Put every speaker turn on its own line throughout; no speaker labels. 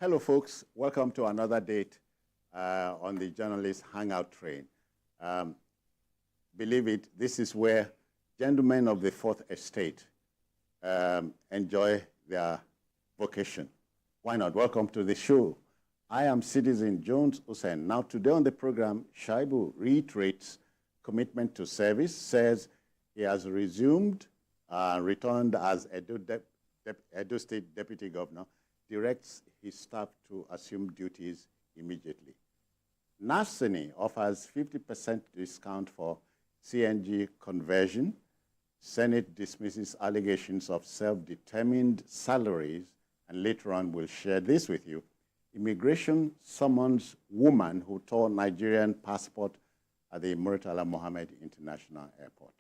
Hello, folks. Welcome to another date on the Journalist Hangout train. Believe it, this is where gentlemen of the Fourth Estate enjoy their vocation. Why not? Welcome to the show. I am Citizen Jones Hussein. Now, today on the program, Shaibu reiterates commitment to service, says he has returned as Edo State Deputy Governor, directs his staff to assume duties immediately. Nasini offers 50% discount for CNG conversion. Senate dismisses allegations of self-determined salaries, and later on we'll share this with you. Immigration summons woman who tore Nigerian passport at the Murtala Mohammed International Airport.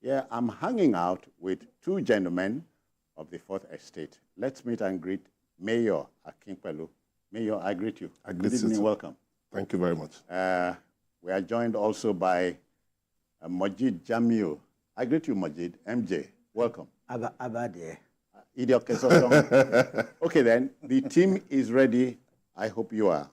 Yeah, I'm hanging out with two gentlemen of the Fourth Estate. Let's meet and greet Mayor Akinpelu. Mayor, I greet you.
Good evening,
welcome.
Thank you very much.
We are joined also by Majid Jamil. I greet you, Majid. MJ, welcome.
Abade.
Idiot Kesosong. Okay then, the team is ready. I hope you are.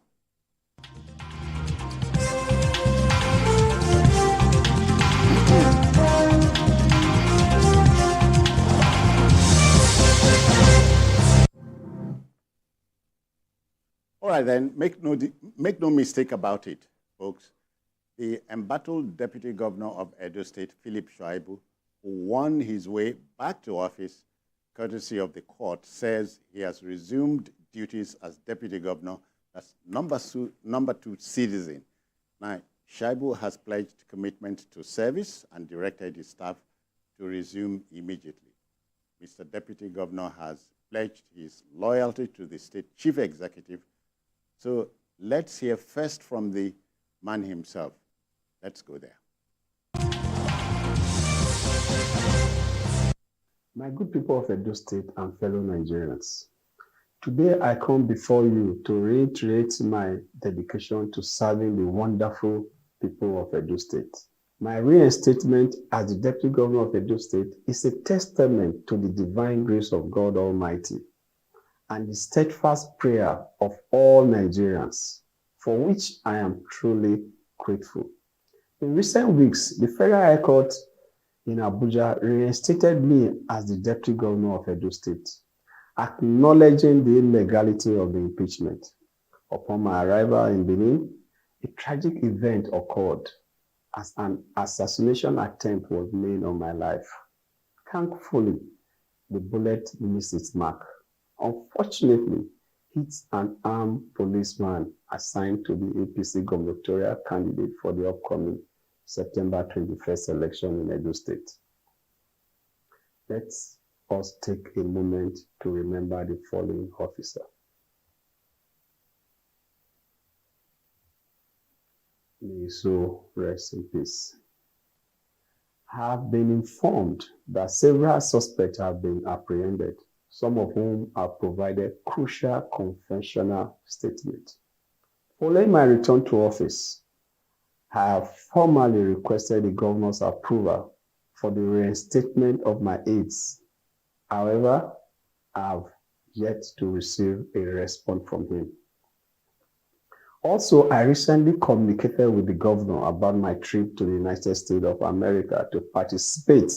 All right then, make no mistake about it, folks. The embattled Deputy Governor of Edo State, Philip Shaibu, who won his way back to office courtesy of the court, says he has resumed duties as Deputy Governor as number two citizen. Now, Shaibu has pledged commitment to service and directed his staff to resume immediately. Mr. Deputy Governor has pledged his loyalty to the state chief executive. So let's hear first from the man himself. Let's go there.
My good people of Edo State and fellow Nigerians, today I come before you to reiterate my dedication to serving the wonderful people of Edo State. My reinstatement as the Deputy Governor of Edo State is a testament to the divine grace of God Almighty and the steadfast prayer of all Nigerians, for which I am truly grateful. In recent weeks, the Federal High Court in Abuja reinstated me as the Deputy Governor of Edo State, acknowledging the illegality of the impeachment. Upon my arrival in Benin, a tragic event occurred as an assassination attempt was made on my life. Thankfully, the bullet missed its mark. Unfortunately, hits an armed policeman assigned to the APC gubernatorial candidate for the upcoming September 21st election in Edo State. Let us take a moment to remember the fallen officer. May his soul rest in peace. I have been informed that several suspects have been apprehended, some of whom have provided crucial confessional statements. Following my return to office, I have formally requested the governor's approval for the reinstatement of my aides. However, I have yet to receive a response from him. Also, I recently communicated with the governor about my trip to the United States of America to participate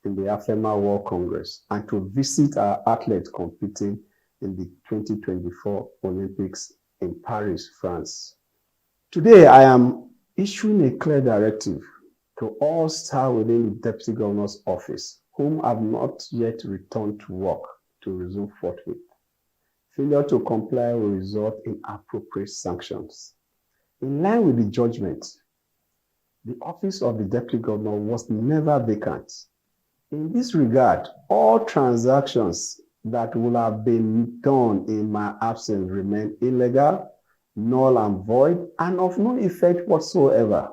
in the AFEMA World Congress and to visit our athletes competing in the 2024 Olympics in Paris, France. Today, I am issuing a clear directive to all staff within the Deputy Governor's office whom have not yet returned to work to resume forthwith. Failure to comply will result in appropriate sanctions. In line with the judgment, the office of the Deputy Governor was never vacant. In this regard, all transactions that would have been done in my absence remain illegal, null and void, and of no effect whatsoever.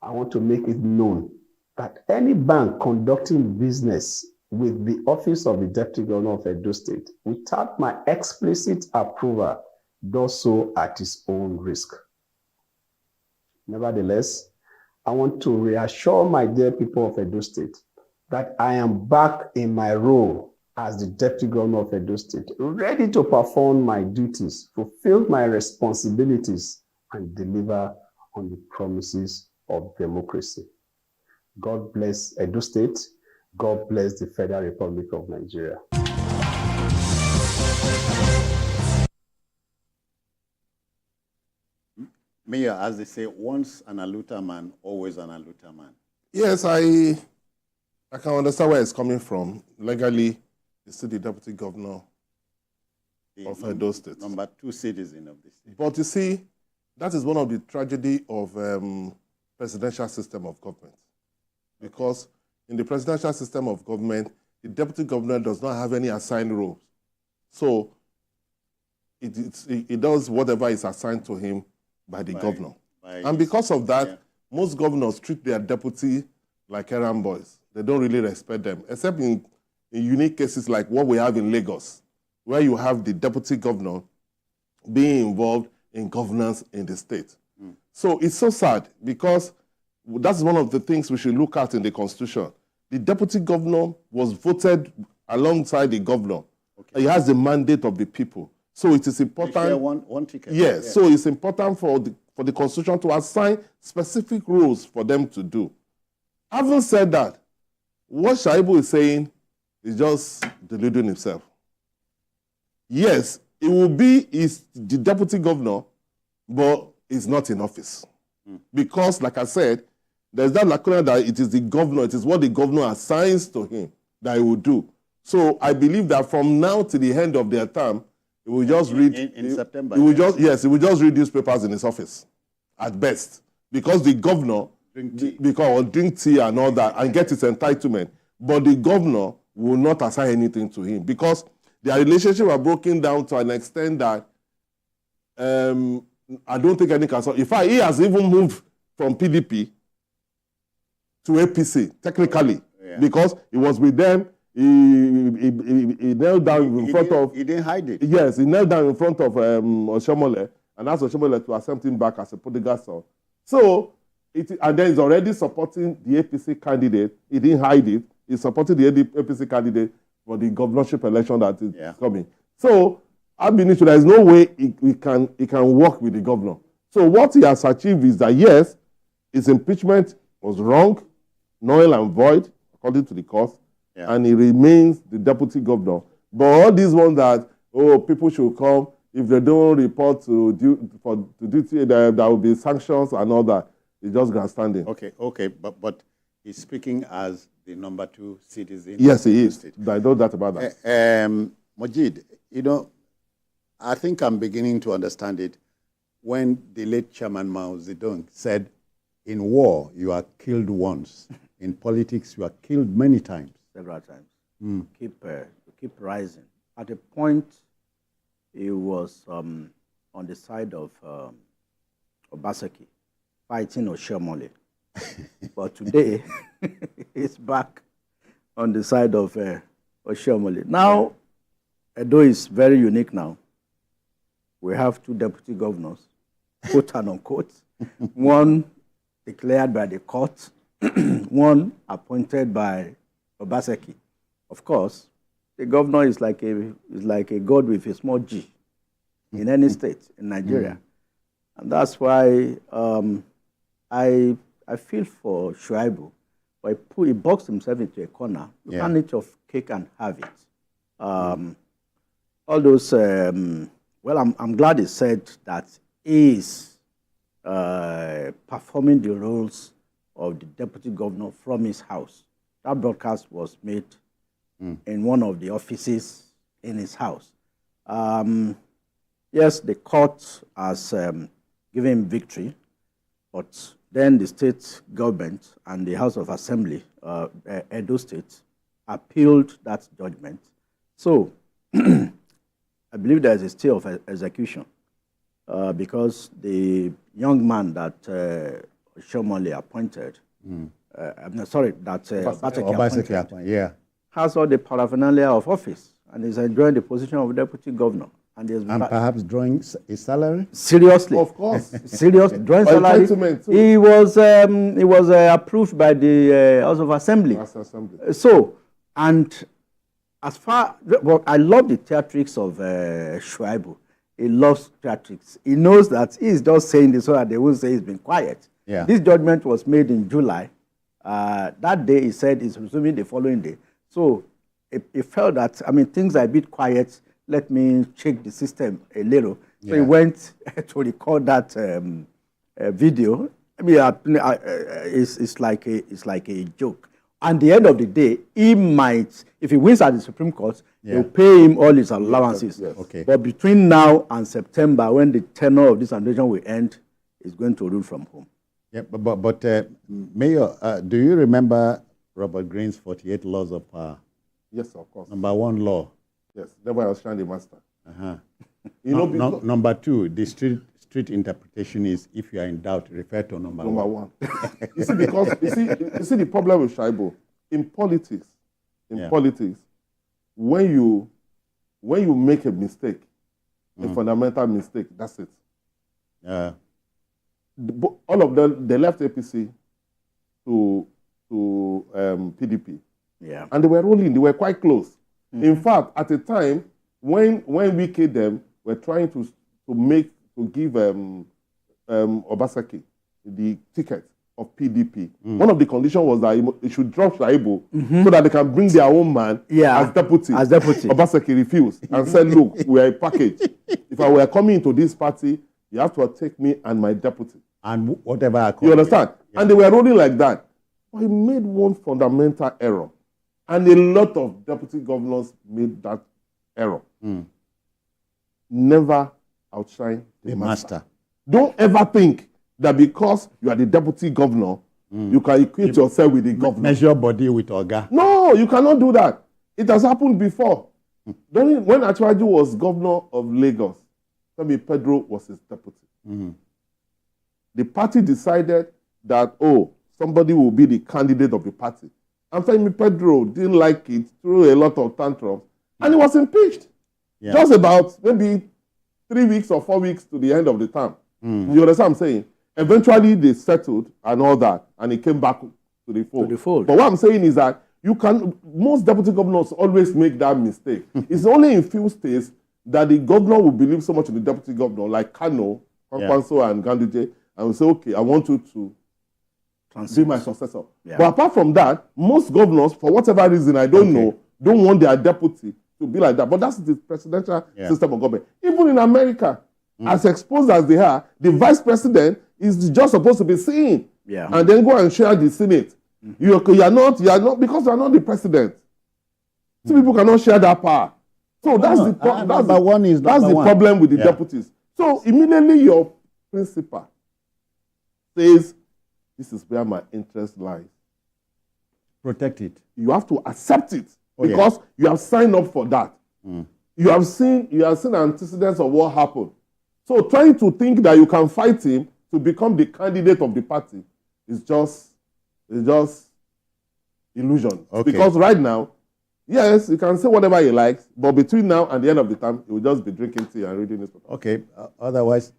I want to make it known that any bank conducting business with the office of the Deputy Governor of Edo State without my explicit approval does so at its own risk. Nevertheless, I want to reassure my dear people of Edo State that I am back in my role as the Deputy Governor of Edo State, ready to perform my duties, fulfill my responsibilities, and deliver on the promises of democracy. God bless Edo State. God bless the Federal Republic of Nigeria.
Mayor, as they say, once an Aluta man, always an Aluta man.
Yes, I can understand where it's coming from. Legally, he's still the Deputy Governor of Edo State.
Number 2 citizen of the state.
But you see, that is one of the tragedy of presidential system of government. Because in the presidential system of government, the Deputy Governor does not have any assigned roles. So it does whatever is assigned to him by the governor. And because of that, most governors treat their deputy like errand boys. They don't really respect them, except in unique cases like what we have in Lagos, where you have the deputy governor being involved in governance in the state. So it's so sad, because that's one of the things we should look at in the Constitution. The deputy governor was voted alongside the governor. He has the mandate of the people. So it is important.
They share one ticket.
Yes, yeah. So it's important for the Constitution to assign specific rules for them to do. Having said that, what Shaibu is saying is just deluding himself. Yes, it will be the deputy governor, but he's not in office. Because, like I said, there's that lacuna that it is the governor, it is what the governor assigns to him that he will do. So I believe that from now to the end of their term, he will just read
in September.
He will he will just read newspapers in his office, at best, because the governor drink tea and all that and get his entitlement. But the governor will not assign anything to him, because their relationship are broken down to an extent that I don't think any can solve. In fact, he has even moved from PDP to APC technically, because he was with them. He knelt down in front of...
He didn't hide it.
Yes, he knelt down in front of Oshomole and asked Oshomole to accept him back as a prodigal son. So, and then he's already supporting the APC candidate. He didn't hide it. He's supporting the APC candidate for the governorship election that is coming. So, I believe there is no way he can work with the governor. So, what he has achieved is that, yes, his impeachment was wrong, null and void, according to the court. And he remains the deputy governor. But all these ones that, people should come, if they don't report to duty, there will be sanctions and all that. It's just grandstanding.
Okay, but he's speaking as the number 2 citizen.
Yes, he is. I know that about that.
Majid, I think I'm beginning to understand it. When the late Chairman Mao Zedong said, in war, you are killed once. In politics, you are killed many times.
Several times. Keep rising. At a point, he was on the side of Obaseki, fighting Oshomole. But today, he's back on the side of Oshomole. Now, Edo is very unique now. We have 2 deputy governors, quote and unquote. One declared by the court, one appointed by Obaseki. Of course, the governor is like a god with a small g in any state in Nigeria. And that's why I feel for Shuaibu, but he boxed himself into a corner. You can't eat your cake and have it. All those, well, I'm glad he said that he is performing the roles of the deputy governor from his house. That broadcast was made in one of the offices in his house. Yes, the court has given him victory, but then the state government and the House of Assembly, Edo State, appealed that judgment. So, I believe there is a stay of execution because the young man that Shomole appointed, that Obaseki appointed, has all the paraphernalia of office and is enjoying the position of deputy governor.
And perhaps drawing a salary?
Seriously.
Of course.
Serious, drawing salary. He was approved by the House of Assembly. So, and as far, well, I love the theatrics of Shuaibu. He loves theatrics. He knows that he's just saying this so that they won't say he's been quiet.
Yeah.
This judgment was made in July. That day, he said he's resuming the following day. So he felt that, I mean, things are a bit quiet. Let me check the system a little. So he went to record that video. I mean, it's like a joke. At the end of the day, he might, if he wins at the Supreme Court, they'll pay him all his allowances.
Yes.
Okay.
But between now and September, when the tenure of this administration will end, he's going to rule from home.
Yeah, but Mayor, do you remember Robert Greene's 48 laws of power?
Yes, of course.
Number 1 law.
Yes, that's why I was trying to master.
Uh-huh.
You know, because
Number 2, the street interpretation is, if you are in doubt, refer to number one.
you see, because you see the problem with Shaibu in politics. When you make a mistake, a fundamental mistake, that's it. All of them, they left APC to PDP.
Yeah.
And they were rolling, they were quite close. In fact, at the time, when Wike them were trying to give Obaseki the ticket of PDP, one of the conditions was that he should drop Shaibu so that they can bring their own man as deputy. Obaseki refused and said, look, we are a package. If I were coming into this party, you have to take me and my deputy.
And whatever I call
You understand? Yeah. And they were rolling like that. But he made one fundamental error. And a lot of deputy governors made that error. Never outshine the master. Don't ever think that because you are the deputy governor, you can equate yourself with the governor.
Measure body with Oga.
No, you cannot do that. It has happened before. When Achwaju was governor of Lagos, Femi Pedro was his deputy. The party decided that, somebody will be the candidate of the party. And Femi Pedro didn't like it, threw a lot of tantrums, and he was impeached.
Yeah.
Just about maybe 3 weeks or 4 weeks to the end of the term. You understand what I'm saying? Eventually, they settled and all that, and he came back to the fold. But what I'm saying is that most deputy governors always make that mistake. It's only in few states that the governor will believe so much in the deputy governor, like Kano, Kwankwanso, and Ganduje, and will say, okay, I want you to be my successor. Yeah. But apart from that, most governors, for whatever reason, I don't know, don't want their deputy to be like that. But that's the presidential system of government. Even in America, as exposed as they are, the vice president is just supposed to be seen. Yeah. And then go and share the Senate. You are not, because you are not the president. Some people cannot share that power. So that's the problem with the deputies. So immediately your principal says, this is where my interest lies.
Protect it.
You have to accept it because you have signed up for that. You have seen antecedents of what happened. So trying to think that you can fight him to become the candidate of the party is just illusion.
Okay.
Because right now, yes, you can say whatever he likes, but between now and the end of the time, he will just be drinking tea and reading newspaper.
Okay. Otherwise,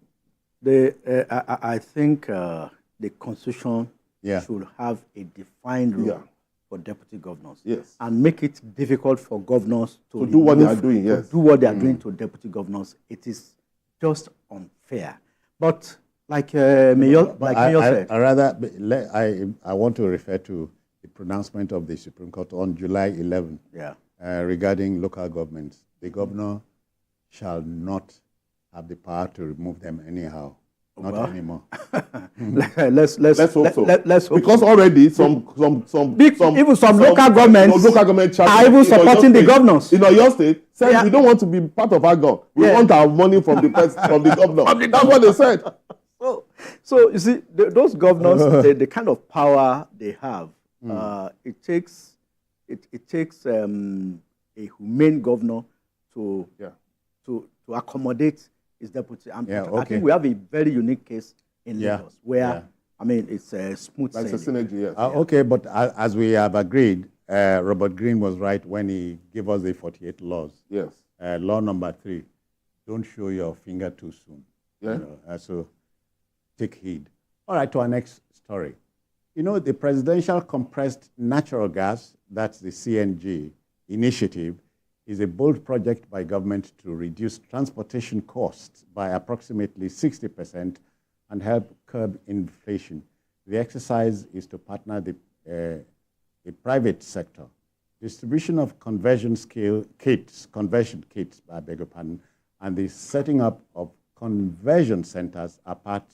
I think the Constitution should have a defined rule for deputy governors.
Yes.
And make it difficult for governors to
do what they are doing. Yes.
To do what they are doing to deputy governors. It is just unfair. But like Mayor said,
I want to refer to the pronouncement of the Supreme Court on July 11 regarding local governments. The governor shall not have the power to remove them anyhow. Not anymore.
Let's hope so.
Let's hope
because already some
local governments are even supporting the governors.
In Oyo State, said we don't want to be part of AGO. We want our money from the governor. That's what they said.
So you see, those governors, the kind of power they have, it takes a humane governor to accommodate his deputy. I think we have a very unique case in Lagos where, I mean, it's a smooth sailing.
It's a synergy, yes.
Okay, but as we have agreed, Robert Greene was right when he gave us the 48 laws.
Yes.
Law number 3, don't show your finger too soon.
Yeah.
So take heed. All right, to our next story. You know, the Presidential Compressed Natural Gas, that's the CNG initiative, is a bold project by government to reduce transportation costs by approximately 60% and help curb inflation. The exercise is to partner the private sector. Distribution of conversion kits, I beg your pardon, and the setting up of conversion centers are part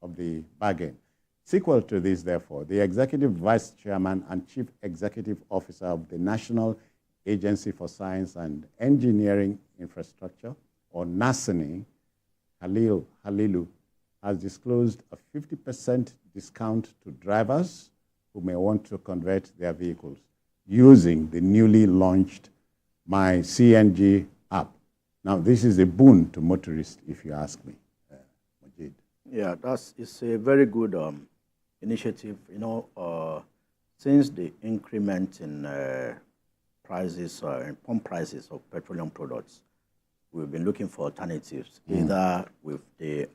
of the bargain. Sequel to this, therefore, the Executive Vice Chairman and Chief Executive Officer of the National Agency for Science and Engineering Infrastructure, or NASENI, Halilu, has disclosed a 50% discount to drivers who may want to convert their vehicles using the newly launched My CNG app. Now, this is a boon to motorists, if you ask me. Majid.
Yeah, it's a very good initiative. Since the increment in prices, in pump prices of petroleum products, we've been looking for alternatives, either with the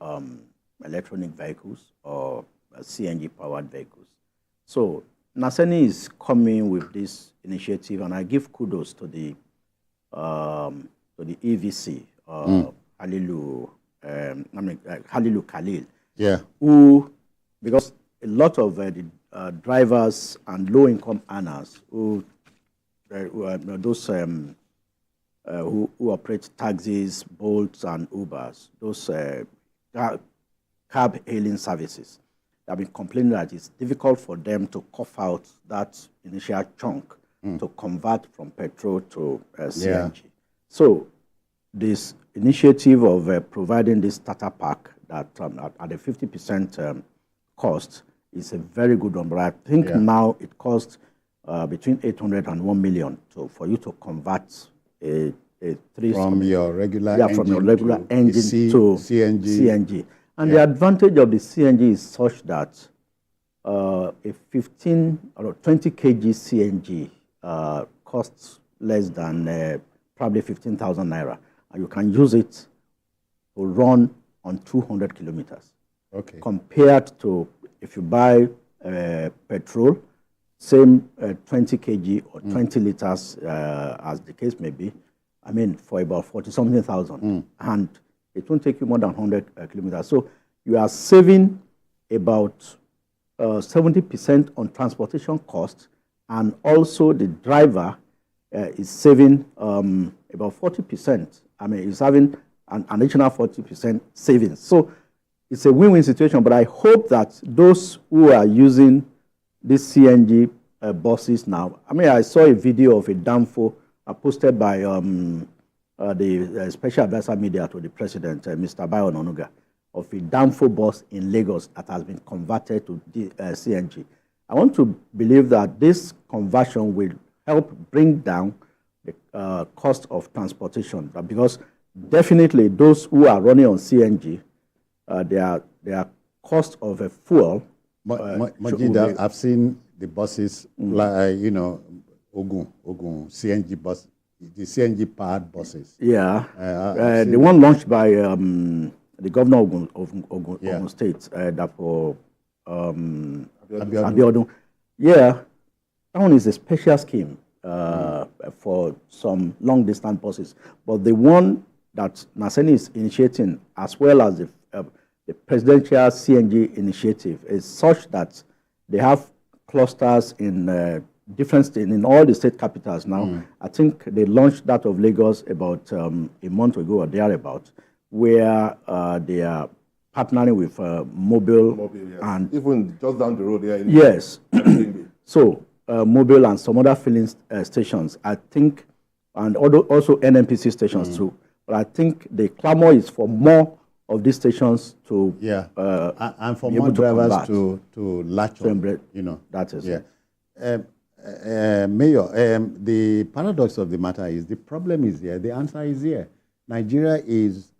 electronic vehicles or CNG-powered vehicles. So NASENI is coming with this initiative, and I give kudos to the EVC, Halilu Khalil, who, because a lot of the drivers and low-income earners who operate taxis, Bolts, and Ubers, those cab hailing services, have been complaining that it's difficult for them to cough out that initial chunk to convert from petrol to CNG. So this initiative of providing this starter pack that at a 50% cost is a very good one. But I think now it costs between 800 and 1 million for you to convert
from your regular
engine to CNG. And the advantage of the CNG is such that a 15 or 20 kg CNG costs less than probably 15,000 naira, and you can use it to run on 200 kilometers.
Okay.
Compared to if you buy petrol, same 20 kg or 20 liters, as the case may be, I mean, for about 40-something thousand, and it won't take you more than 100 kilometers. So you are saving about 70% on transportation costs, and also the driver is saving about 40%. I mean, he's having an additional 40% savings. So it's a win-win situation, but I hope that those who are using these CNG buses now, I mean, I saw a video of a Danfo posted by the special advisor media to the president, Mr. Bayo Ononuga, of a Danfo bus in Lagos that has been converted to CNG. I want to believe that this conversion will help bring down the cost of transportation, because definitely those who are running on CNG, their cost of a fuel.
Majid, I've seen the buses, like, Ogun CNG bus, the CNG powered buses.
Yeah, the one launched by the governor of Ogun State, that for Abiodun. Yeah, that one is a special scheme for some long distance buses. But the one that NASENI is initiating, as well as the presidential CNG initiative, is such that they have clusters in different states, in all the state capitals now. I think they launched that of Lagos about a month ago or thereabout, where they are partnering with Mobile,
yes.
And
even just down the road here.
Yes. So Mobile and some other filling stations, I think, and also NNPC stations too. But I think the clamor is for more of these stations to
and for more drivers to latch on.
That is
Mayor, the paradox of the matter is the problem is here, the answer is here. Nigeria is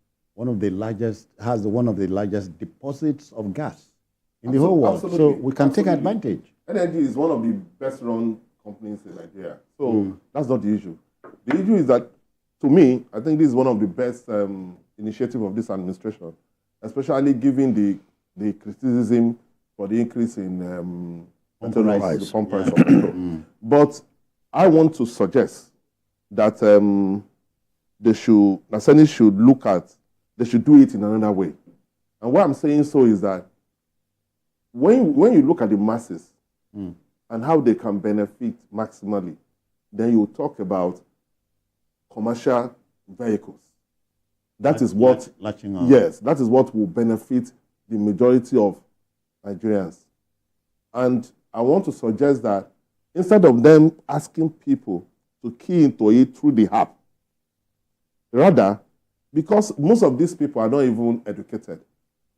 has one of the largest deposits of gas in the whole world.
Absolutely.
So we can take advantage.
NNG is one of the best run companies in Nigeria. So that's not the issue. The issue is that, to me, I think this is one of the best initiative of this administration, especially given the criticism for the increase in the pump price of petrol. But I want to suggest that Naseni should look at, they should do it in another way. And why I'm saying so is that when you look at the masses and how they can benefit maximally, then you talk about commercial vehicles. That is what,
latching on.
yes, that is what will benefit the majority of Nigerians. And I want to suggest that instead of them asking people to key into it through the app, rather, because most of these people are not even educated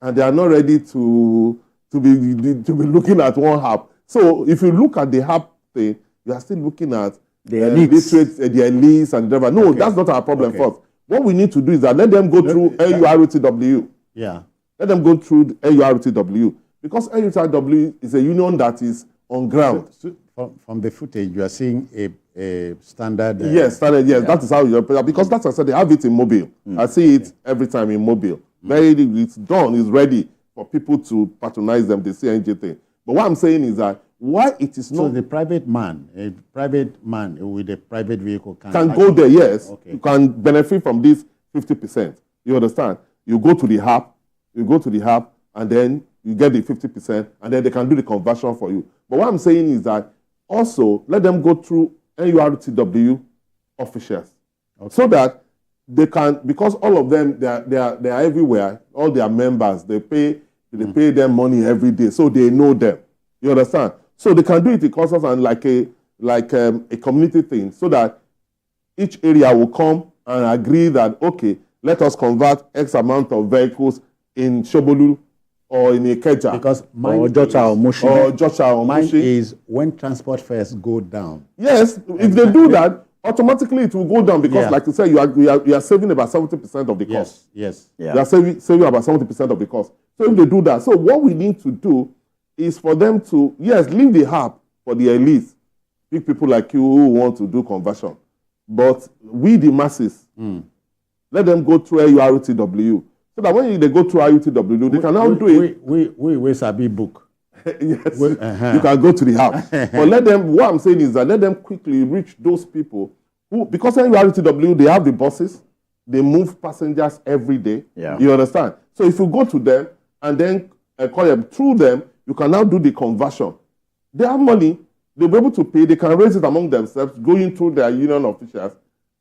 and they are not ready to be looking at one app. So if you look at the app thing, you are still looking at
the elites,
the elites and whatever. No, that's not our problem first. What we need to do is that let them go through NURTW.
Yeah.
Let them go through NURTW. Because NURTW is a union that is on ground.
So from the footage, you are seeing a standard.
Yes, standard. Yes, that is how you operate. Because that's what I said. They have it in mobile. I see it every time in mobile. It's done. It's ready for people to patronize them. The CNG thing. But what I'm saying is that why it is
So
not
a private man with a private vehicle
can go there. Yes,
Okay.
you can benefit from this 50%. You understand? You go to the app. And then you get the 50%, and then they can do the conversion for you. But what I'm saying is that also let them go through NURTW officials, so that they can, because all of them they are everywhere. All their members, they pay them money every day, so they know them. You understand? So they can do it in concerts and like a community thing, so that each area will come and agree that okay, let us convert X amount of vehicles in Shobolu or in Ikeja.
Because mine
or Jota or Mushi.
Or Joshua or
mine
Mushi.
is when transport fares go down.
Yes, if they do that, automatically it will go down because, like you said, you are saving about 70% of the cost.
Yes.
Yeah.
You are saving about 70% of the cost. So if they do that, so what we need to do is for them to, leave the app for the elites, big people like you who want to do conversion. But we, the masses, let them go through NURTW. So that when they go through NURTW, they can now do it.
We sabi book.
Yes, you can go to the app. But let them, what I'm saying is that let them quickly reach those people who, because NURTW, they have the buses, they move passengers every day.
Yeah.
You understand? So if you go to them and then call them through them, you can now do the conversion. They have money, they'll be able to pay, they can raise it among themselves, going through their union officials,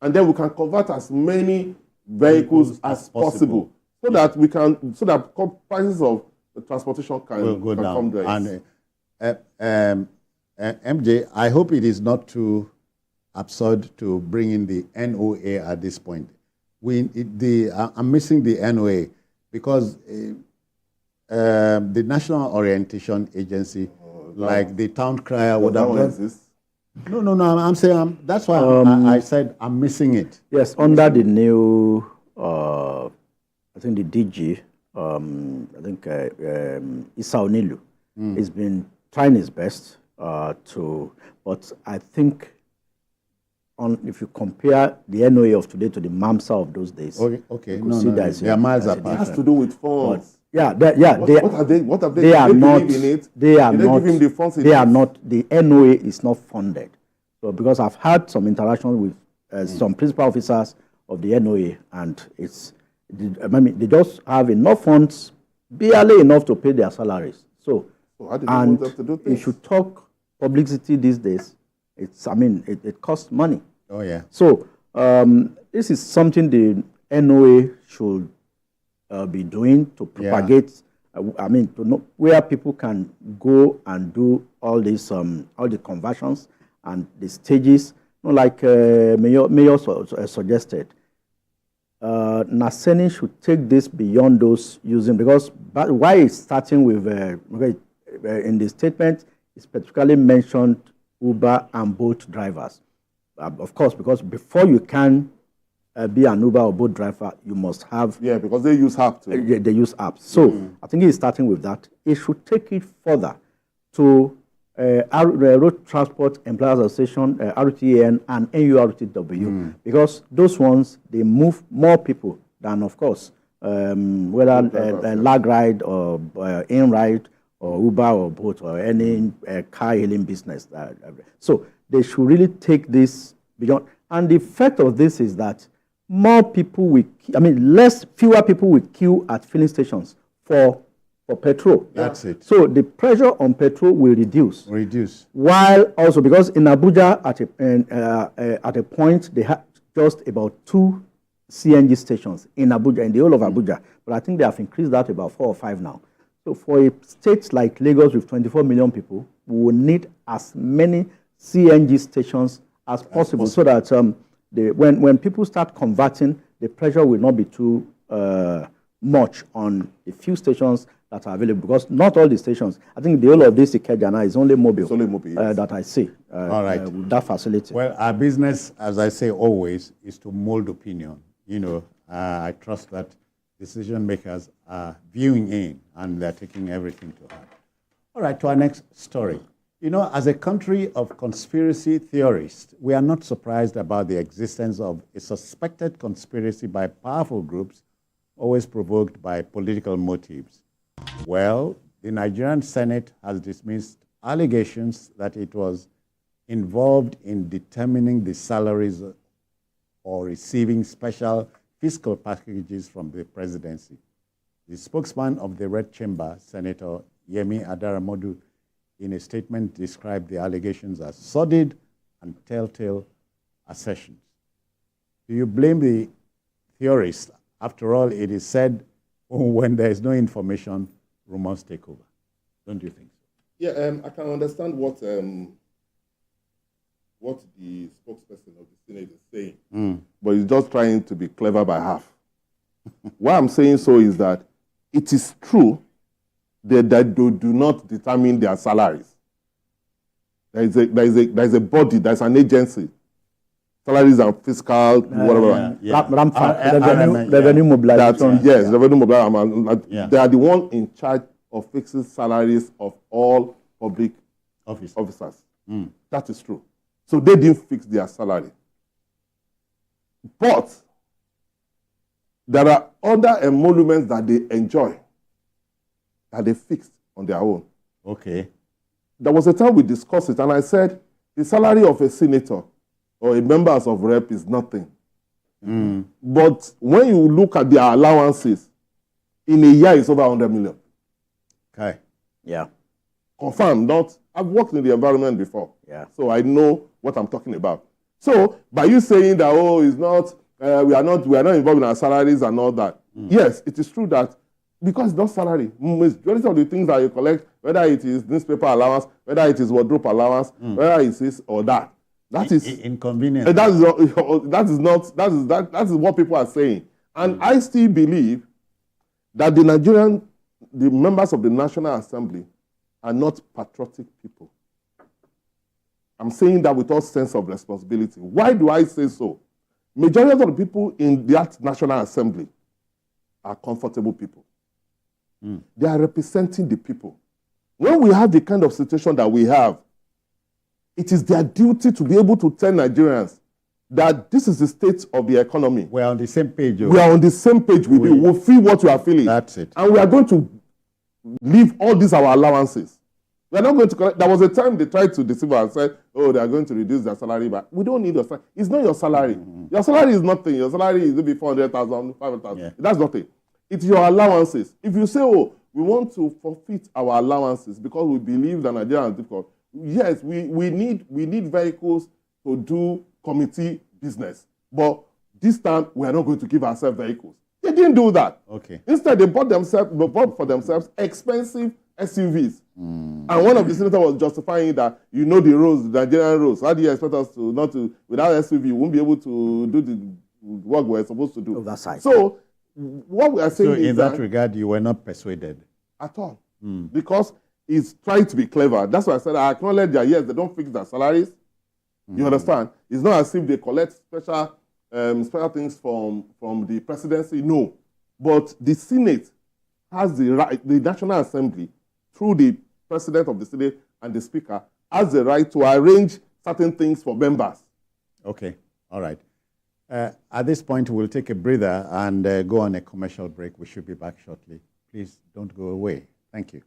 and then we can convert as many vehicles as possible. So that we can, so that prices of the transportation can
Go down.
come down.
And MJ, I hope it is not too absurd to bring in the NOA at this point. I'm missing the NOA because the National Orientation Agency, like the town crier, would have done. No. I'm saying that's why I said I'm missing it.
Yes, under the new, I think the DG, I think Issa Onilu, has been trying his best but I think if you compare the NOA of today to the MAMSA of those days,
Okay.
you could see that
They are miles
It
apart.
has to do with funds.
what
What have they?
they are
Did
not.
believe in it?
They are
Did
not.
give him the funds he
They are
needs?
not. The NOA is not funded. So because I've had some interaction with some principal officers of the NOA, and they just have enough funds, barely enough to pay their salaries. So
how do they want them to do things?
if you talk publicity these days, it costs money.
Oh yeah.
So this is something the NOA should be doing to propagate. To know where people can go and do all these all the conversions and the stages. Like Mayor suggested, Naseni should take this beyond those using, because why it's starting with in the statement, it's specifically mentioned Uber and Bolt drivers. Of course, because before you can be an Uber or Bolt driver, you must have...
Yeah, because they use app too.
They use apps. So I think he's starting with that. It should take it further to Road Transport Employers Association, RTN, and NURTW, because those ones, they move more people than, of course, whether lag ride or in ride or Uber or Bolt or any car hailing business. So they should really take this beyond. And the effect of this is that more people will, fewer people will queue at filling stations for petrol.
That's it.
So the pressure on petrol will reduce.
Reduce.
While also, because in Abuja, at a point, they had just about 2 CNG stations in Abuja, in the whole of Abuja. But I think they have increased that to about 4 or 5 now. So for a state like Lagos with 24 million people, we will need as many CNG stations as possible so that when people start converting, the pressure will not be too much on the few stations that are available, because not all the stations, I think the whole of this Ikeja is only mobile,
yes.
that I see
all right.
with that facility.
Well, our business, as I say always, is to mold opinion. I trust that decision makers are viewing in and they're taking everything to heart. All right, to our next story. As a country of conspiracy theorists, we are not surprised about the existence of a suspected conspiracy by powerful groups, always provoked by political motives. Well, the Nigerian Senate has dismissed allegations that it was involved in determining the salaries or receiving special fiscal packages from the presidency. The spokesman of the Red Chamber, Senator Yemi Adaramodu, in a statement described the allegations as sordid and telltale assertions. Do you blame the theorists? After all, it is said, when there is no information, rumors take over. Don't you think so?
Yeah, I can understand what the spokesperson of the Senate is saying, but he's just trying to be clever by half. Why I'm saying so is that it is true that they do not determine their salaries. There is a body, there's an agency. Salaries and fiscal, whatever.
Revenue mobilization.
Yes, revenue mobilization. They are the one in charge of fixing salaries of all public officers. That is true. So they didn't fix their salary. But there are other emoluments that they enjoy that they fixed on their own.
Okay.
There was a time we discussed it, and I said the salary of a senator or a member of rep is nothing. But when you look at their allowances, in a year it's over 100 million.
Okay.
Yeah.
Confirmed, not. I've worked in the environment before.
Yeah.
So I know what I'm talking about. So by you saying that, it's not, we are not involved in our salaries and all that. Yes, it is true that because it's not salary, majority of the things that you collect, whether it is newspaper allowance, whether it is wardrobe allowance, whether it is this or that, that is
inconvenient.
That is what people are saying. And I still believe that the members of the National Assembly are not patriotic people. I'm saying that with all sense of responsibility. Why do I say so? Majority of the people in that National Assembly are comfortable people. They are representing the people. When we have the kind of situation that we have, it is their duty to be able to tell Nigerians that this is the state of the economy.
We're on the same page.
We are on the same page with you. We feel what you are feeling.
That's it.
And we are going to leave all these our allowances. We are not going to collect. There was a time they tried to deceive us and said, they are going to reduce their salary, but we don't need your salary. It's not your salary. Your salary is nothing. Your salary is maybe 400,000, 500,000. Yeah. That's nothing. It's your allowances. If you say, we want to forfeit our allowances because we believe that Nigeria is difficult. Yes, we need vehicles to do committee business. But this time, we are not going to give ourselves vehicles. They didn't do that.
Okay.
Instead, they bought for themselves expensive SUVs. And one of the senators was justifying that, the roads, the Nigerian roads. How do you expect us without SUV, we won't be able to do the work we're supposed to do?
Oversight.
So, what we are saying is
in that regard, you were not persuaded?
At all. Because he's trying to be clever. That's why I said I acknowledge that, yes, they don't fix their salaries. You understand? It's not as if they collect special things from the presidency. No. But the Senate has the right, the National Assembly, through the president of the Senate and the speaker, has the right to arrange certain things for members.
Okay. All right. At this point, we'll take a breather and go on a commercial break. We should be back shortly. Please don't go away. Thank you.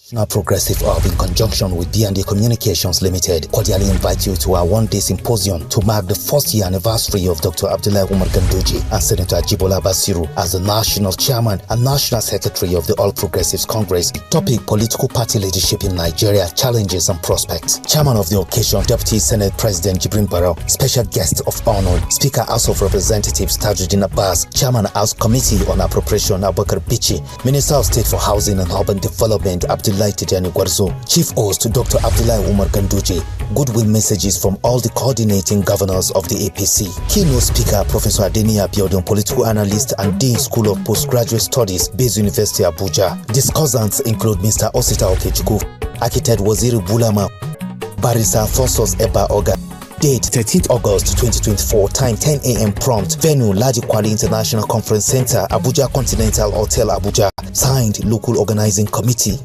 National Progressive Hub, in conjunction with D&D Communications Limited, cordially invite you to our one-day symposium to mark the first year anniversary of Dr. Abdullahi Umar Ganduje and Senator Ajibola Basiru as the National Chairman and National Secretary of the All Progressives Congress. Topic: Political Party Leadership in Nigeria, Challenges and Prospects. Chairman of the occasion, Deputy Senate President Jibrin Barrow. Special guest of honor, Speaker House of Representatives Tajuddin Abbas. Chairman House Committee on Appropriation Abubakar Bichi. Minister of State for Housing and Urban Development Abdullahi Tijani Gwarzo. Chief host Dr. Abdullahi Umar Ganduje. Goodwill messages from all the coordinating governors of the APC. Keynote speaker Professor Adeni Abiodun, political analyst and Dean School of Postgraduate Studies, Bez University Abuja. Discussants include Mr. Osita Okechukwu, Architect Waziri Bulama, Barrister Alphonsus Eba Oga. Date 13th August 2024, time 10 a.m. prompt. Venue Ladi Kwali International Conference Center, Abuja Continental Hotel, Abuja. Signed, Local Organizing Committee.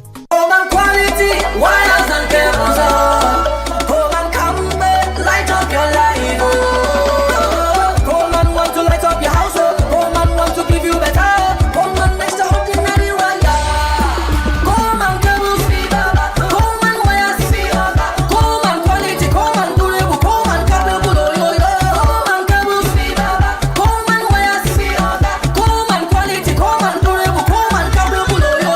Wires and cables on. Come and come back, light up your life. Come and want to light up your house. Come and want to give you better. Come and next to ordinary wire. Come and cables be baba. Come and wires be baba. Come and quality. Come and durable. Come and capable. Come and cables be baba. Come and wires be baba. Come and quality. Come and durable. Come and capable. Everybody.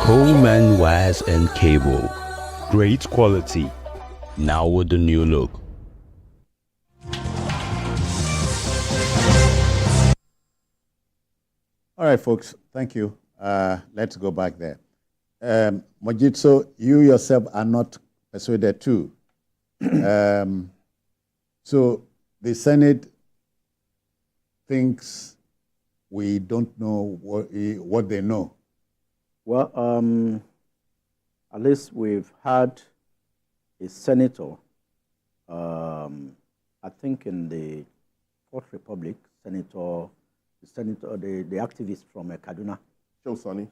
Coleman Wires and Cable. Great quality. Now with the new look.
All right, folks, thank you. Let's go back there. Mojitso, you yourself are not persuaded too. So the Senate thinks we don't know what they know.
Well, at least we've had a senator, I think in the Fourth Republic, the activist from Kaduna.
Shehu Sani.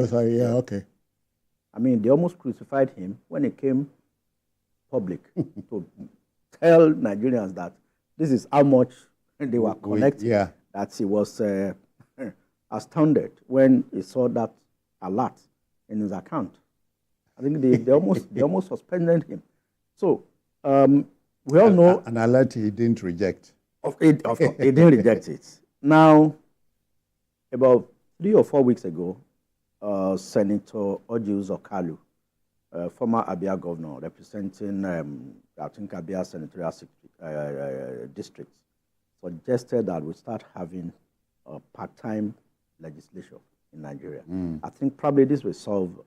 Sorry, yeah, okay.
I mean, they almost crucified him when he came public to tell Nigerians that this is how much they were collecting.
Yeah.
That he was astounded when he saw that alert in his account. I think they almost suspended him. So we all know
an alert he didn't reject.
Of course, he didn't reject it. Now, about 3 or 4 weeks ago, Senator Oji Uzokalu, former Abia governor representing, I think, Abia Senatorial District, suggested that we start having a part-time legislature in Nigeria. I think probably this will solve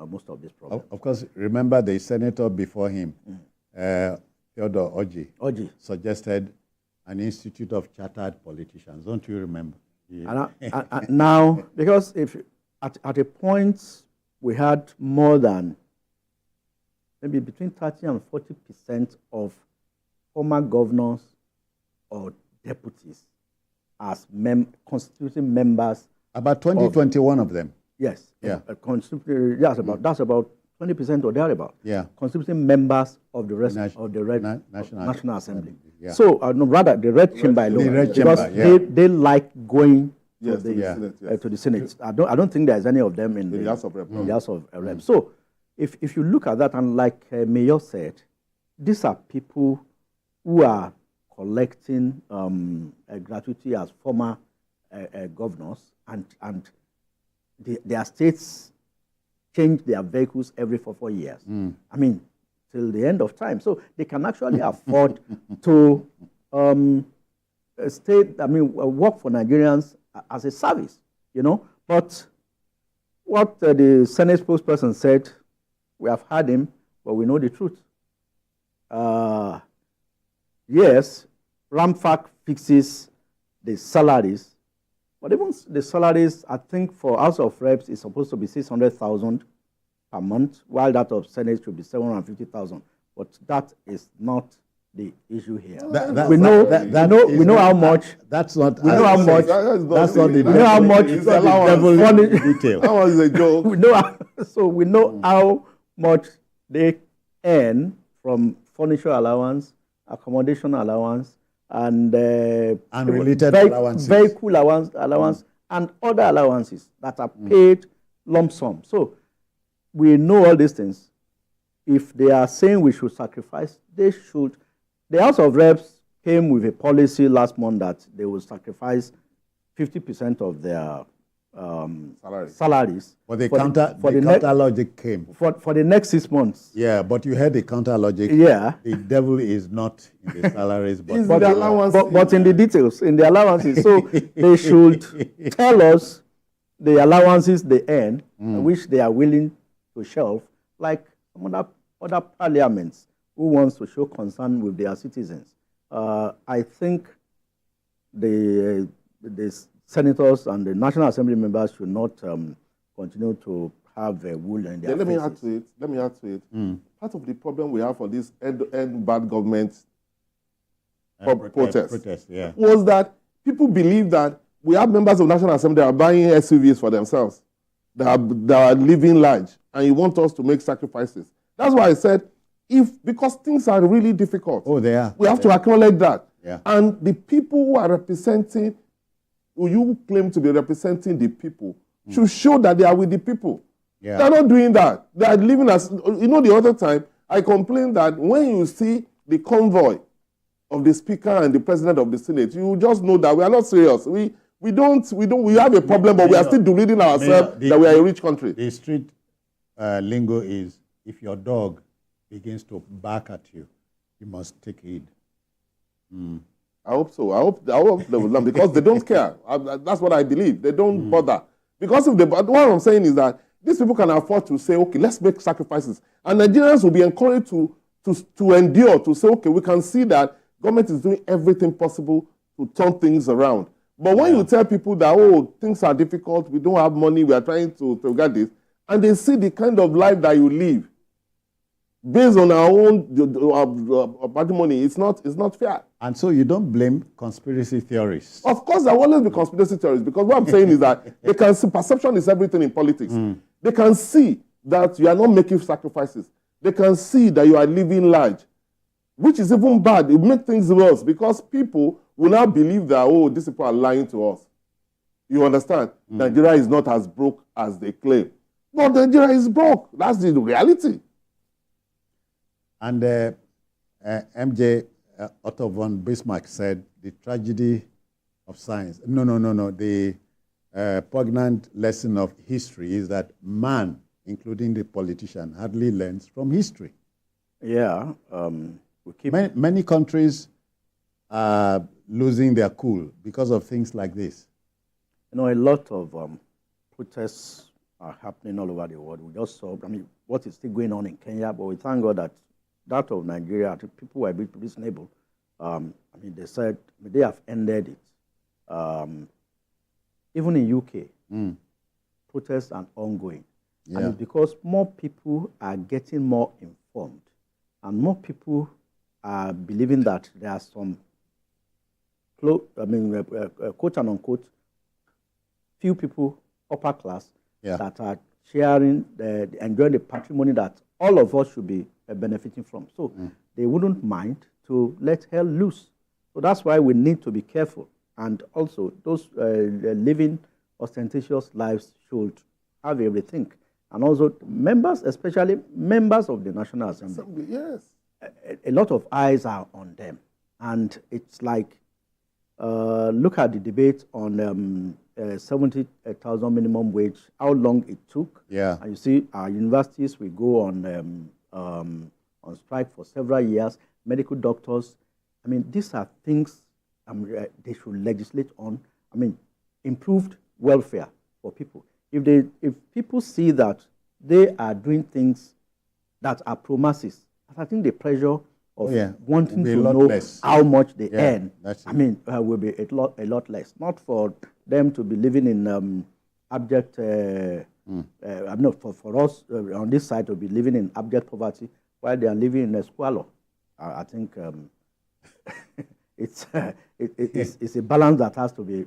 most of this problem.
Of course, remember the senator before him, Theodore Oji, suggested an institute of chartered politicians. Don't you remember? Yeah.
And now, because if at a point we had more than maybe between 30 and 40% of former governors or deputies as constituting members.
About 21 of them.
Yes.
Yeah.
That's about 20% or thereabout.
Yeah.
Constituting members of the rest of the National Assembly. Yeah. So, no, rather the Red Chamber alone.
The Red
because
Chamber,
they like going
to
the Senate. I don't think there's any of them in the House of Reps. So, if you look at that, and like Mayor said, these are people who are collecting gratuity as former governors, and their states change their vehicles every 4 years. I mean, till the end of time. So they can actually afford to work for Nigerians as a service, you know. But what the Senate spokesperson said, we have heard him, but we know the truth. Yes, Ramfac fixes the salaries, but even the salaries, I think for House of Reps is supposed to be 600,000 per month, while that of Senate should be 750,000. But that is not the issue here.
We know
how much.
That's not.
We know how much.
That's not the.
We know how much.
It's not the devil in detail.
That was a joke.
We know how much they earn from furniture allowance, accommodation allowance, and
related allowances,
vehicle allowance, and other allowances that are paid lump sum. So we know all these things. If they are saying we should sacrifice, they should. The House of Reps came with a policy last month that they will sacrifice 50% of their salaries.
But the counter logic came.
For the next 6 months.
Yeah, but you heard the counter logic.
Yeah.
The devil is not in the salaries, but,
but in the details, in the allowances. So they should tell us the allowances they earn, which they are willing to shelve, like some other parliaments who wants to show concern with their citizens. I think the senators and the National Assembly members should not continue to have a wool in their faces.
Let me add to it. Part of the problem we have for this end bad government protest was that people believe that we have members of National Assembly that are buying SUVs for themselves, that are living large, and you want us to make sacrifices. That's why I said, because things are really difficult.
Oh, they are.
We have to acknowledge that.
Yeah.
And the people who are representing, who you claim to be representing the people, should show that they are with the people.
Yeah.
They're not doing that. They are living as, the other time, I complained that when you see the convoy of the Speaker and the President of the Senate, you just know that we are not serious. We have a problem, but we are still deluding ourselves that we are a rich country.
The street lingo is, if your dog begins to bark at you, you must take heed.
I hope so. I hope they will learn, because they don't care. That's what I believe. They don't bother. Because what I'm saying is that these people can afford to say, okay, let's make sacrifices. And Nigerians will be encouraged to endure, to say, okay, we can see that government is doing everything possible to turn things around. But when you tell people that, oh, things are difficult, we don't have money, we are trying to get this, and they see the kind of life that you live, based on our own patrimony, it's not fair.
And so you don't blame conspiracy theorists.
Of course, there will always be conspiracy theories, because what I'm saying is that they can see, perception is everything in politics. They can see that you are not making sacrifices. They can see that you are living large, which is even bad. It makes things worse, because people will now believe that, oh, these people are lying to us. You understand? Nigeria is not as broke as they claim. But Nigeria is broke. That's the reality.
And MJ Otto von Bismarck said, the tragedy of science, the poignant lesson of history is that man, including the politician, hardly learns from history.
Yeah.
Many countries are losing their cool because of things like this.
A lot of protests are happening all over the world. We just saw, what is still going on in Kenya, but we thank God that of Nigeria, people were a bit reasonable. They said they have ended it. Even in UK, protests are ongoing.
Yeah.
And it's because more people are getting more informed, and more people are believing that there are some, quote and unquote, few people, upper class, that are sharing, enjoying the patrimony that all of us should be benefiting from. So they wouldn't mind to let hell loose. So that's why we need to be careful. And also, those living ostentatious lives should have a rethink. And also, members, especially members of the National Assembly,
yes,
a lot of eyes are on them. And it's like, look at the debate on 70,000 minimum wage, how long it took.
Yeah.
And you see, our universities will go on strike for several years. Medical doctors, these are things they should legislate on. Improved welfare for people. If people see that they are doing things that are promises, I think the pressure of wanting to know less. How much they earn, will be a lot less. Not for them to be living in abject. For us on this side to be living in abject poverty while they are living in a squalor. I think it's a balance that has to be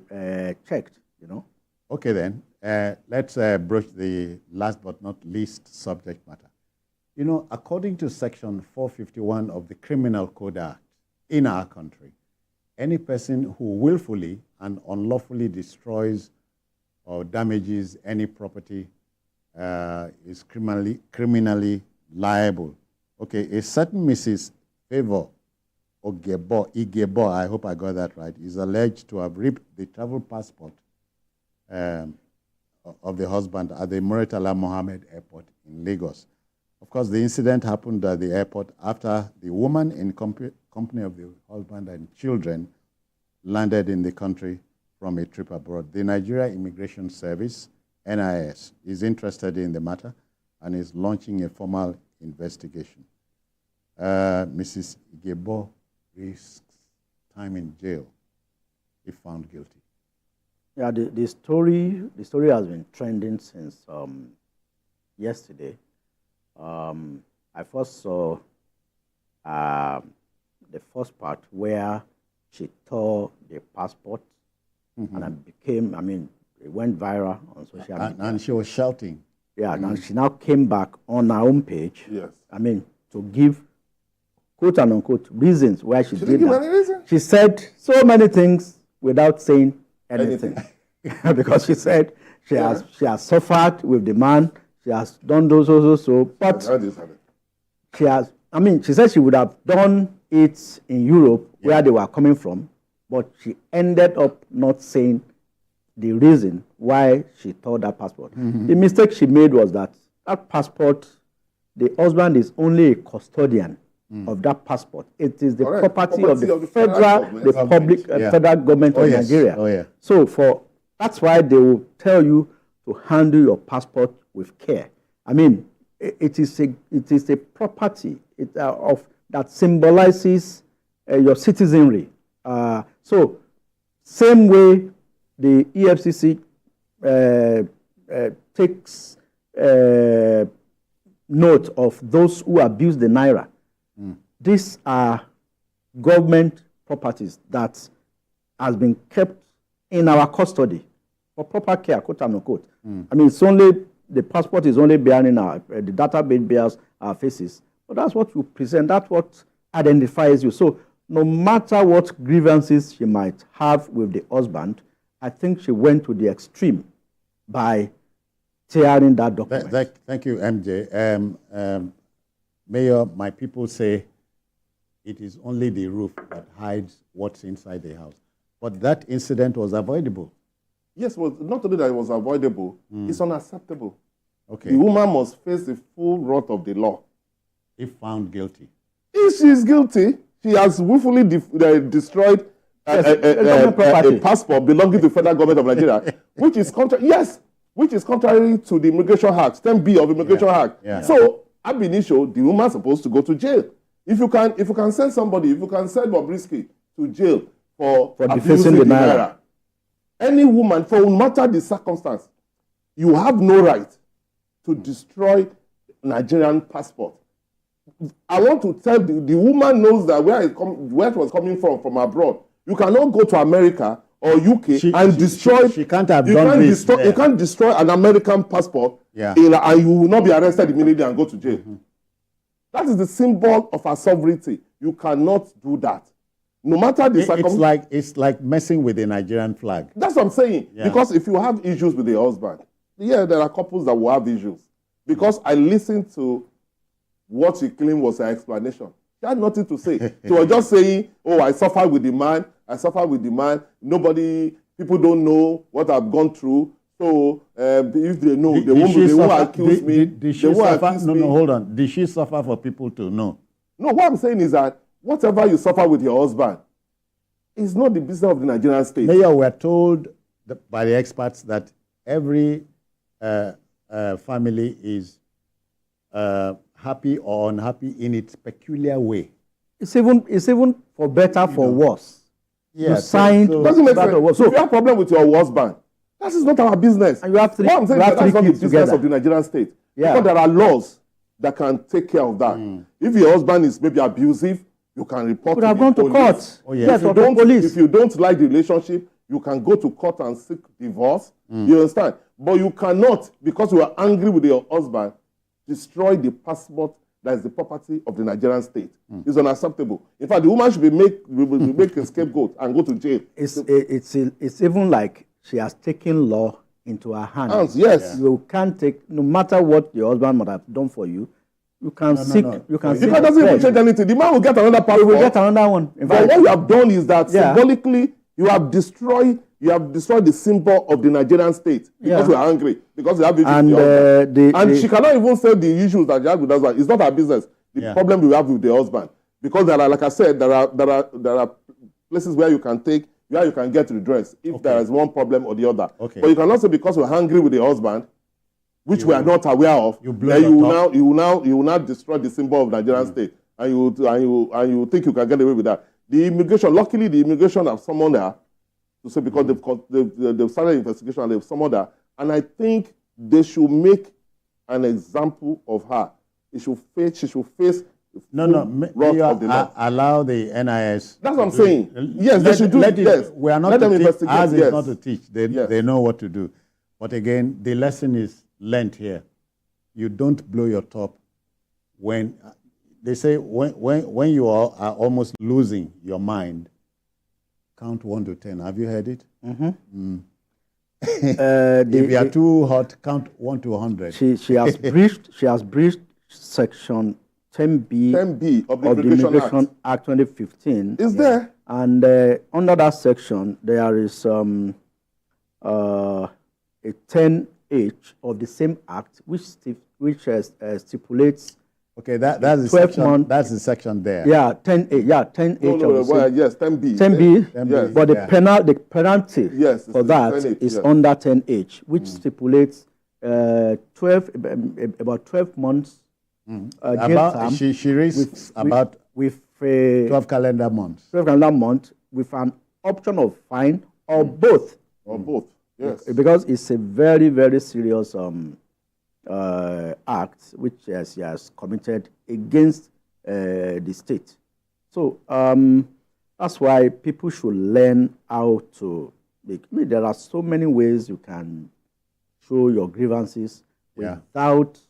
checked, you know.
Okay, then. Let's broach the last but not least subject matter. You know, according to Section 451 of the Criminal Code Act in our country, any person who willfully and unlawfully destroys or damages any property is criminally liable. Okay, a certain Mrs. Favor Igebo, I hope I got that right, is alleged to have ripped the travel passport of the husband at the Muritala Mohammed Airport in Lagos. Of course, the incident happened at the airport after the woman in company of the husband and children landed in the country from a trip abroad. The Nigeria Immigration Service, NIS, is interested in the matter and is launching a formal investigation. Mrs. Igebo risks time in jail if found guilty.
Yeah, the story has been trending since yesterday. I first saw the first part where she tore the passport, and it went viral on social media.
And she was shouting.
Yeah, now she now came back on her own page.
Yes.
To give quote and unquote reasons why she did
give
that.
any reason?
She said so many things without saying anything. Because she said she has suffered with the man, she has done those so, but she said she would have done it in Europe where they were coming from, but she ended up not saying the reason why she tore that passport. The mistake she made was that passport, the husband is only a custodian of that passport. It is the property of the federal government of Nigeria.
Oh, yeah.
So that's why they will tell you to handle your passport with care. It is a property that symbolizes your citizenry. So same way the EFCC takes note of those who abuse the naira. These are government properties that has been kept in our custody for proper care, quote unquote. It's only the passport is only bearing the database bears our faces, but that's what you present. That's what identifies you. So no matter what grievances she might have with the husband, I think she went to the extreme by tearing that document.
Thank you, MJ. Mayor, my people say it is only the roof that hides what's inside the house. But that incident was avoidable.
Yes, well, not only that it was avoidable, it's unacceptable.
Okay.
The woman must face the full wrath of the law.
If found guilty.
If she is guilty, she has willfully destroyed a passport belonging to the federal government of Nigeria, which is contrary to the Immigration Act, 10B of Immigration Act.
Yeah.
So, ab initio, the woman is supposed to go to jail. If you can send Bobrisky to jail for
defacing the naira,
any woman, for no matter the circumstance, you have no right to destroy Nigerian passport. I want to tell the woman knows that where it was coming from abroad. You cannot go to America or UK and destroy.
She can't have done this.
You can't destroy an American passport, and you will not be arrested immediately and go to jail. That is the symbol of our sovereignty. You cannot do that. No matter the circumstance.
It's like messing with the Nigerian flag.
That's what I'm saying. Yeah. Because if you have issues with the husband, there are couples that will have issues. Because I listened to what she claimed was her explanation. She had nothing to say. She was just saying, I suffered with the man. People don't know what I've gone through. So if they know, they won't accuse me.
Did she suffer? No, hold on. Did she suffer for people to know?
No, what I'm saying is that whatever you suffer with your husband is not the business of the Nigerian state.
Mayor, we're told by the experts that every family is happy or unhappy in its peculiar way.
It's even for better, for worse.
Yeah,
doesn't make sense. So if you have a problem with your husband, that is not our business.
And you have three,
what I'm saying is that's not the business
together
of the Nigerian state.
Yeah.
Because there are laws that can take care of that. If your husband is maybe abusive you can report
Could
to
have
the
gone to
police.
court.
Oh, yeah.
Yes,
If you
or to
don't,
police.
if you don't like the relationship, you can go to court and seek divorce. You understand? But you cannot, because you are angry with your husband, destroy the passport that is the property of the Nigerian state. It's unacceptable. In fact, the woman should be make a scapegoat and go to jail.
It's even like she has taken law into her hands.
Hands, yes.
You can't take, no matter what your husband might have done for you, you can seek. You can
The
seek.
man doesn't even change anything. The man will get another passport.
You will get another one. In
But
fact,
what you have done is that
Yeah.
symbolically you have destroyed the symbol of the Nigerian state because
Yeah.
we are angry, because we have issues
And,
with the husband. And
the-
she cannot even say the issues that she has with the husband. It's not her business. The
Yeah.
problem we have with the husband, because there are, like I said, there are places where you can get redress if there is one problem or the other.
Okay.
But you cannot say because we're angry with the husband, which we are not aware of,
you blow
then
your
you will now destroy the symbol of Nigerian state, and you think you can get away with that. The immigration, luckily, the immigration have summoned her to say, because they've started investigation and they've summoned her, and I think they should make an example of her. She should face the
No,
full wrath
you
of the law.
allow the NIS.
That's what I'm saying. Yes, they should do it. Yes.
We are not
Let
to
them
teach.
investigate.
Ours is
Yes.
not to teach.
Yes.
They know what to do. But again, the lesson is learned here. You don't blow your top when they say when you are almost losing your mind. Count 1 to 10. Have you heard it? If you are too hot, count 1 to 100.
she has breached section 10B,
10B of the
of the
Immigration
Immigration Act 2015.
Is there?
And under that section, there is a 10H of the same act, which stipulates
Okay, that's the
12
section.
months.
That's the section there.
10H. Yeah, 10H
No,
of the same.
yes, 10B.
10B,
10B,
Yes.
but the
yeah.
the penalty
Yes,
for
it's
that
10H,
is
yes.
under 10H, which stipulates 12 about 12 months jail term
She risks about
with
12 calendar months.
12 calendar month with an option of fine or both,
Or both. Yes.
because it's a very, very serious act which she has committed against the state. So that's why people should learn how to make. I mean, there are so many ways you can show your grievances
Yeah.
without,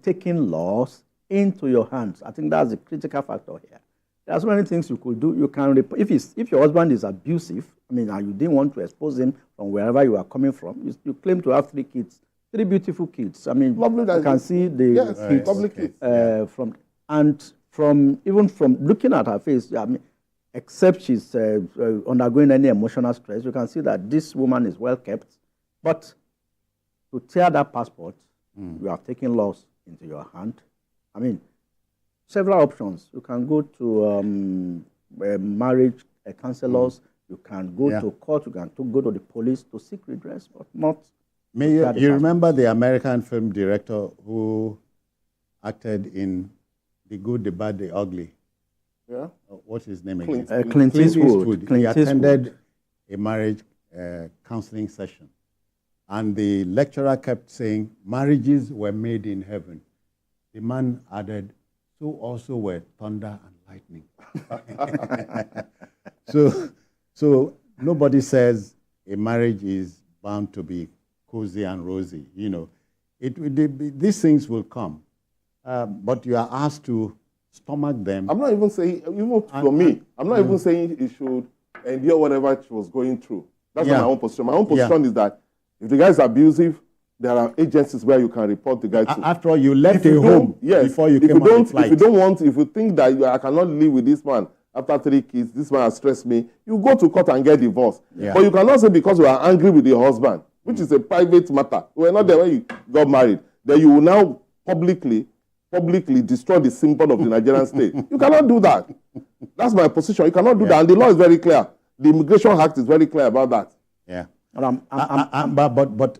taking laws into your hands. I think that's the critical factor here. There are so many things you could do. You can, if your husband is abusive, and you didn't want to expose him from wherever you are coming from. You claim to have 3 kids, 3 beautiful kids.
Lovely that
you can see the
Yes,
kids
lovely kids.
from looking at her face. Except she's undergoing any emotional stress, you can see that this woman is well kept. But to tear that passport, you have taken laws into your hand. Several options. You can go to marriage counselors. You can go to court. You can go to the police to seek redress, but not.
You remember the American film director who acted in The Good, the Bad, the Ugly?
Yeah.
What's his name again?
Clint Eastwood.
He
Clint
attended a marriage counseling session. And the lecturer kept saying, marriages were made in heaven. The man added, so also were thunder and lightning. So nobody says a marriage is bound to be cozy and rosy. These things will come. But you are asked to stomach them.
I'm not even saying, I'm not even saying he should endure whatever she was going through. That's not my own position. My own position is that if the guy is abusive, there are agencies where you can report the guy to.
After all, you left a home before you came on the flight.
If you think that I cannot live with this man after 3 kids, this man has stressed me, you go to court and get divorced.
Yeah.
But you cannot say because you are angry with your husband, which is a private matter. We were not there when you got married. Then you will now publicly destroy the symbol of the Nigerian state. You cannot do that. That's my position. You cannot do that. And the law is very clear. The Immigration Act is very clear about that.
Yeah.
But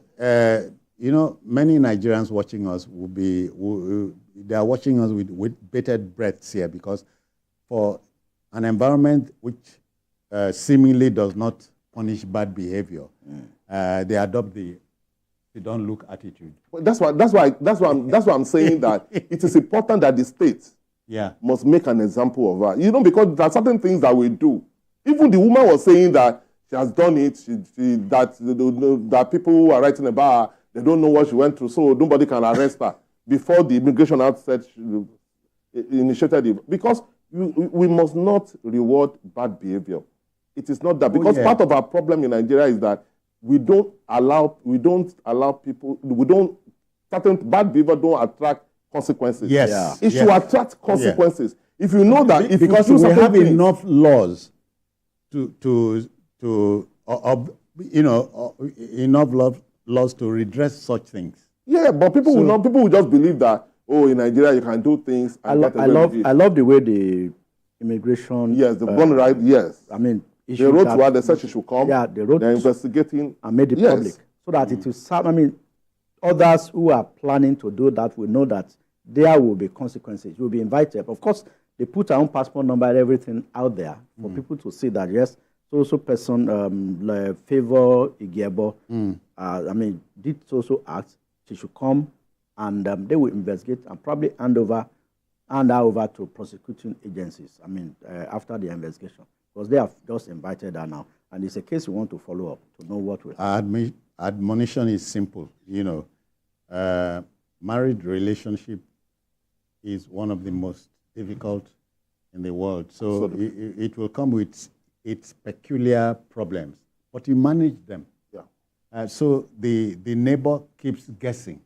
many Nigerians watching us they are watching us with bated breaths here, because for an environment which seemingly does not punish bad behavior, they adopt the don't look attitude.
That's why I'm saying that it is important that the state must make an example of her. You know, because there are certain things that we do. Even the woman was saying that she has done it, that people who are writing about her, they don't know what she went through, so nobody can arrest her. Before the immigration act said she initiated it. Because we must not reward bad behavior. It is not that. Because part of our problem in Nigeria is that certain bad behavior don't attract consequences.
Yes.
It should attract consequences. If you know that, if
because
you do
we have
things,
enough laws enough laws to redress such things.
Yeah, but people will just believe that, oh, in Nigeria you can do things. And
I love the way the immigration.
Yes, the one right. Yes.
I mean,
they wrote to her. They said she should come.
Yeah, they wrote.
They're investigating
and made it public so that it will serve. I mean, others who are planning to do that will know that there will be consequences. You will be invited. Of course, they put our own passport number and everything out there for people to see that yes, so person favor Igiebo. I mean, did so act. She should come, and they will investigate and probably hand her over to prosecuting agencies. I mean, after the investigation, because they have just invited her now, and it's a case we want to follow up to know what will happen.
Admonition is simple. Married relationship is one of the most difficult in the world. So it will come with its peculiar problems, but you manage them. Yeah. So the neighbor keeps guessing.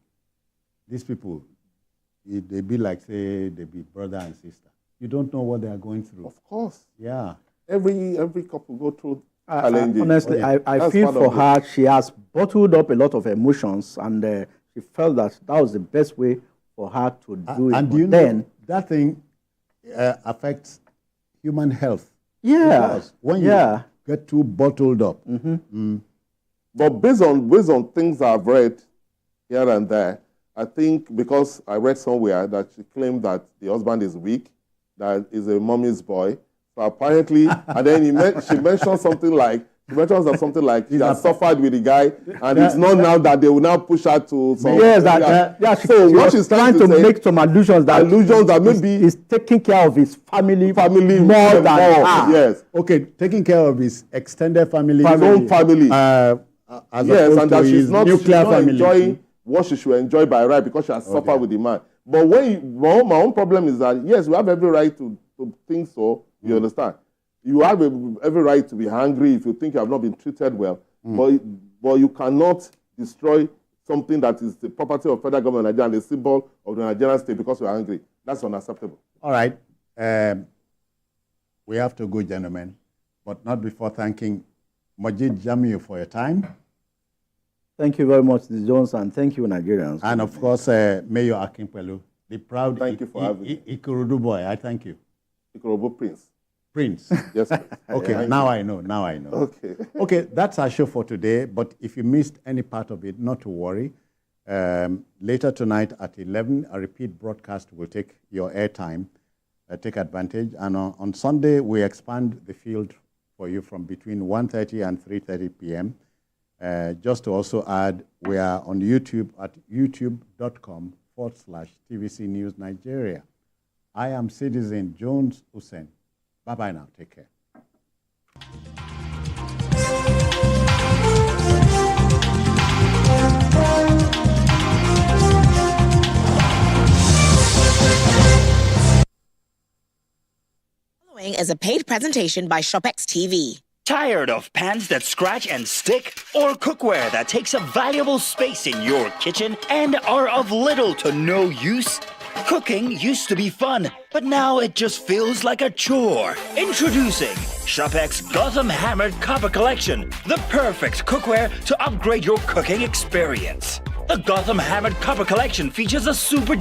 These people, they be like, say, they be brother and sister. You don't know what they are going through.
Of course.
Yeah.
Every couple go through challenges.
Honestly, I feel for her. She has bottled up a lot of emotions, and she felt that was the best way for her to do it.
And you know, that thing affects human health.
Yeah.
When you get too bottled up.
But based on things I've read here and there, I think because I read somewhere that she claimed that the husband is weak, that is a mommy's boy. So apparently, and then she mentioned something like, she has suffered with the guy, and it's not now that they will now push her to some.
Yes,
so what she's trying to say,
make some allusions that
maybe
he's taking care of his family more than
her. Yes.
Okay, taking care of his extended family.
His own family.
Yes,
and that she's not
family.
Enjoying what she should enjoy by right because she has suffered with the man. But my own problem is that, yes, we have every right to think so, you understand? You have every right to be angry if you think you have not been treated well, but you cannot destroy something that is the property of federal government of Nigeria and the symbol of the Nigerian state because you're angry. That's unacceptable.
All right. We have to go, gentlemen, but not before thanking Majid Jamiu for your time.
Thank you very much, Mr. Jones, and thank you, Nigerians.
And of course, Mayor Akinpelu, the proud
thank you for having me.
Ikorodu boy. I thank you.
Ikorodu Prince.
Yes. Okay, now I know. Okay, that's our show for today. But if you missed any part of it, not to worry. Later tonight at 11, a repeat broadcast will take your airtime, take advantage. And on Sunday, we expand the field for you from between 1:30 and 3:30 p.m. Just to also add, we are on YouTube at youtube.com/TVC News Nigeria. I am Citizen Jones Hussein. Bye-bye now. Take care.
Following is a paid presentation by ShopX TV.
Tired of pans that scratch and stick? Or cookware that takes up valuable space in your kitchen and are of little to no use? Cooking used to be fun, but now it just feels like a chore. Introducing ShopX Gotham Hammered Copper Collection, the perfect cookware to upgrade your cooking experience. The Gotham Hammered Copper Collection features a super